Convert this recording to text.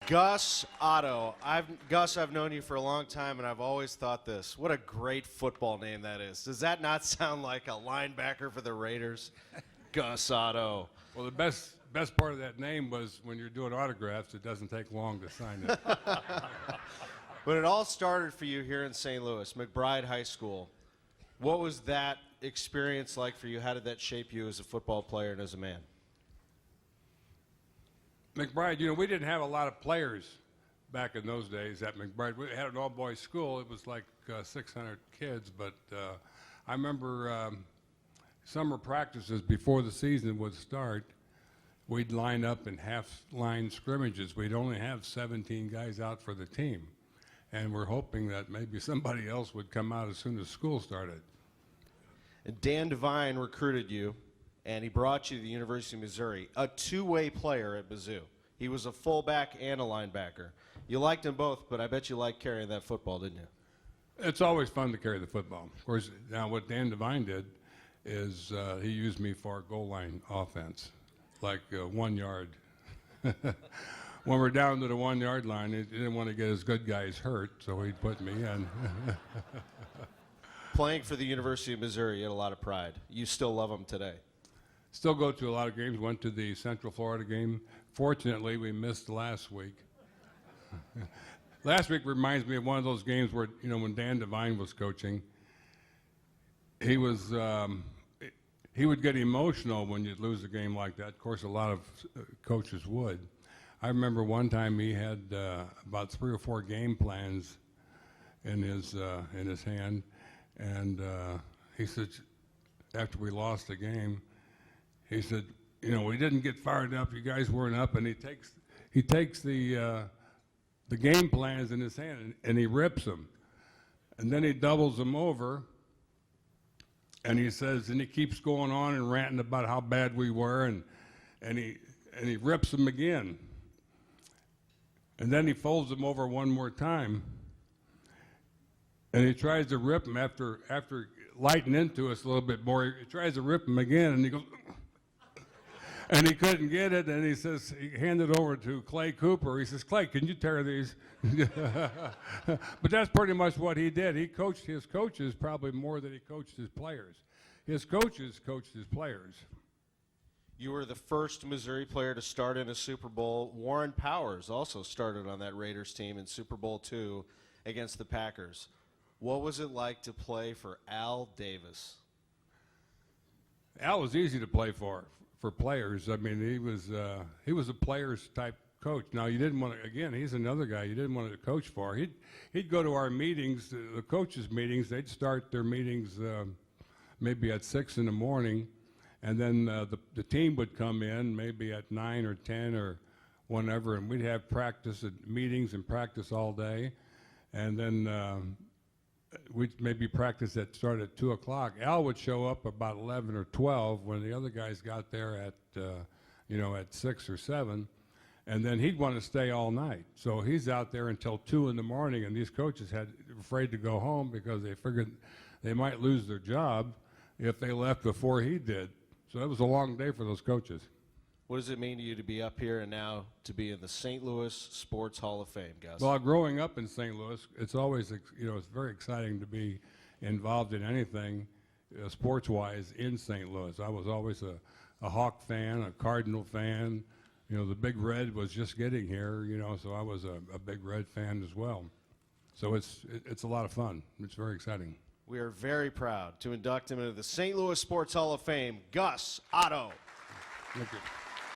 Gus Otto. Gus, I've known you for a long time, and I've always thought this. What a great football name that is. Does that not sound like a linebacker for the Raiders? Gus Otto. Well, the best part of that name was when you're doing autographs, it doesn't take long to sign it. But it all started for you here in St. Louis, McBride High School. What was that experience like for you? How did that shape you as a football player and as a man? McBride, we didn't have a lot of players back in those days at McBride. We had an all-boys school. It was like 600 kids, but I remember summer practices before the season would start, we'd line up in half-line scrimmages. We'd only have 17 guys out for the team, and we're hoping that maybe somebody else would come out as soon as school started. And Dan Devine recruited you, and he brought you to the University of Missouri, a two-way player at Mizzou. He was a fullback and a linebacker. You liked them both, but I bet you liked carrying that football, didn't you? It's always fun to carry the football. Of course, now what Dan Devine did is he used me for goal line offense, like 1 yard. When we're down to the 1 yard line, he didn't want to get his good guys hurt, so he'd put me in. Playing for the University of Missouri, you had a lot of pride. You still love them today. Still go to a lot of games. Went to the Central Florida game. Fortunately, we missed last week. Last week reminds me of one of those games where, when Dan Devine was coaching, he would get emotional when you'd lose a game like that. Of course, a lot of coaches would. I remember one time he had about 3 or 4 game plans in his hand, and he said, after we lost the game, he said, we didn't get fired up. You guys weren't up, and he takes the game plans in his hand and he rips them, and then he doubles them over, and he says, and he keeps going on and ranting about how bad we were, and he rips them again, and then he folds them over one more time, and he tries to rip them after lighting into us a little bit more. He tries to rip them again, and he goes. And he couldn't get it, and he says, he handed it over to Clay Cooper. He says, Clay, can you tear these? But that's pretty much what he did. He coached his coaches probably more than he coached his players. His coaches coached his players. You were the first Missouri player to start in a Super Bowl. Warren Powers also started on that Raiders team in Super Bowl II against the Packers. What was it like to play for Al Davis? Al was easy to play for players. I mean, he was a players type coach. Now, you didn't want to, again, he's another guy you didn't want to coach for. He'd go to our meetings, the coaches' meetings. They'd start their meetings maybe at 6 in the morning, and then the team would come in maybe at 9 or 10 or whenever, and we'd have practice at meetings and practice all day, and then we'd maybe practice that started at 2 o'clock. Al would show up about 11 or 12 when the other guys got there at 6 or 7, and then he'd want to stay all night. So he's out there until 2 in the morning, and these coaches were afraid to go home because they figured they might lose their job if they left before he did. So it was a long day for those coaches. What does it mean to you to be up here and now to be in the St. Louis Sports Hall of Fame, Gus? Well, growing up in St. Louis, it's always, it's very exciting to be involved in anything sports-wise in St. Louis. I was always a Hawk fan, a Cardinal fan. The Big Red was just getting here, so I was a Big Red fan as well. So it's a lot of fun. It's very exciting. We are very proud to induct him into the St. Louis Sports Hall of Fame, Gus Otto. Thank you.